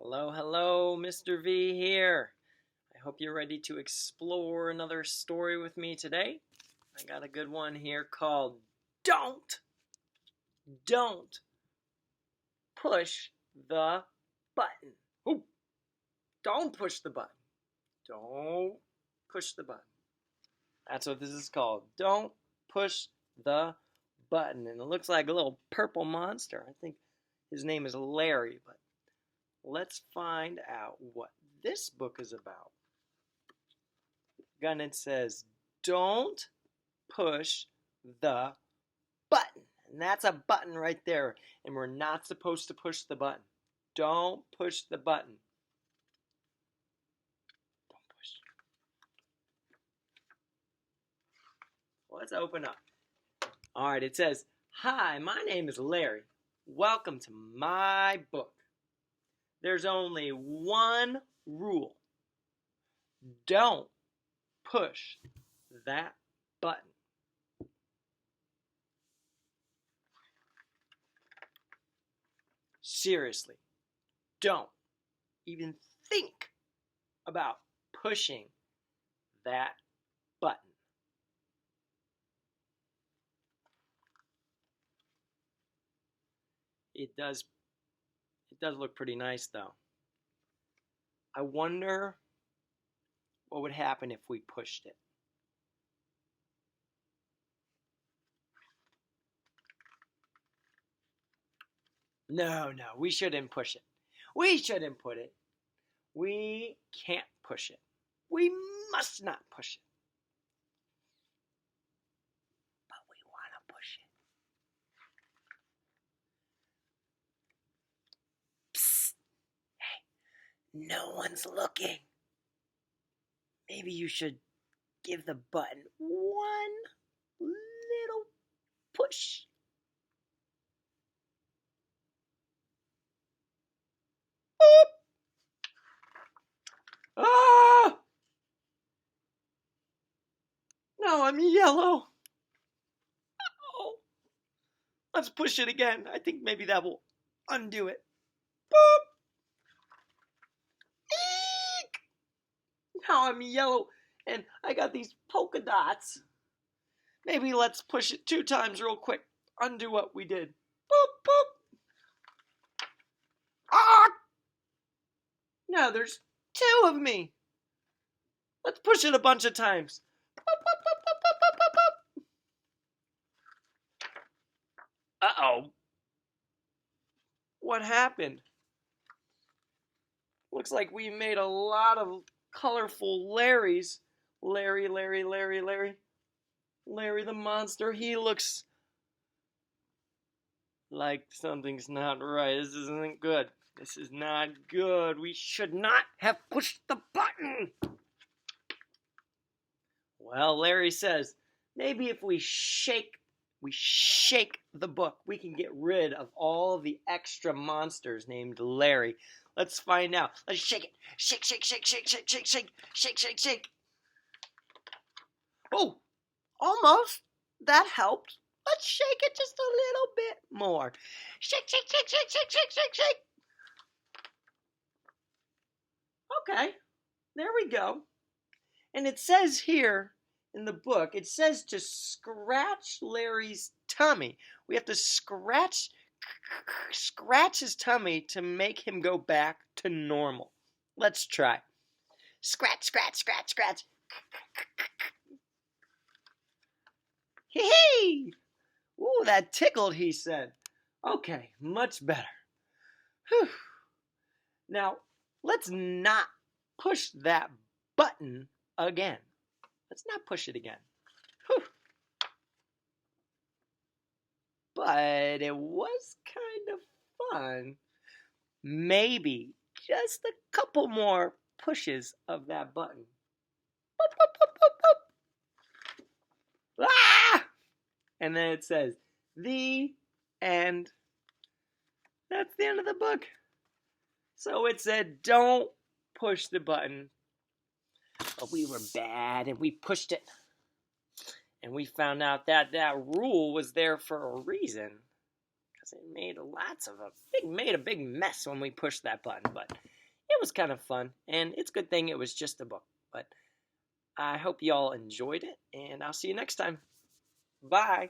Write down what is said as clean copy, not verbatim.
Hello, hello, Mr. V here. I hope you're ready to explore another story with me today. I got a good one here called Don't Push the Button. Ooh, don't push the button. Don't push the button. That's what this is called. Don't push the button. And it looks like a little purple monster. I think his name is Larry, but let's find out what this book is about. And it says, don't push the button. And that's a button right there. And we're not supposed to push the button. Don't push the button. Don't push. Well, let's open up. All right, it says, hi, my name is Larry. Welcome to my book. There's only one rule. Don't push that button. Seriously, don't even think about pushing that button. It does look pretty nice though. I wonder what would happen if we pushed it. No, we shouldn't push it. We shouldn't put it. We can't push it. We must not push it. But we want to push it. Psst. Hey, no one's looking. Maybe you should give the button one little push. Ah! No, I'm yellow. Oh. Let's push it again. I think maybe that will undo it. Boop. Eek! Now I'm yellow and I got these polka dots. Maybe let's push it 2 times real quick. Undo what we did. Boop, boop. Ah! Now there's 2 of me. Let's push it a bunch of times. Uh-oh. What happened? Looks like we made a lot of colorful Larrys. Larry. Larry the monster. He looks like something's not right. This isn't good. This is not good. We should not have pushed the button. Well, Larry says, maybe if we shake the book, we can get rid of all the extra monsters named Larry. Let's find out. Let's shake it. Shake. Oh, almost. That helped. Let's shake it just a little bit more. Shake. Okay, there we go. And it says here in the book, it says to scratch Larry's tummy. We have to scratch his tummy to make him go back to normal. Let's try. Scratch. Hee! Ooh, that tickled, he said. Okay, much better. Whew. Now, let's not push that button again. Let's not push it again. Whew. But it was kind of fun. Maybe just a couple more pushes of that button. Boop, boop, boop, boop, boop. Ah! And then it says, the end. That's the end of the book. So it said, don't push the button. But we were bad and we pushed it. And we found out that that rule was there for a reason. because it made a big mess when we pushed that button. But it was kind of fun, and it's a good thing it was just a book. But I hope you all enjoyed it, and I'll see you next time. Bye.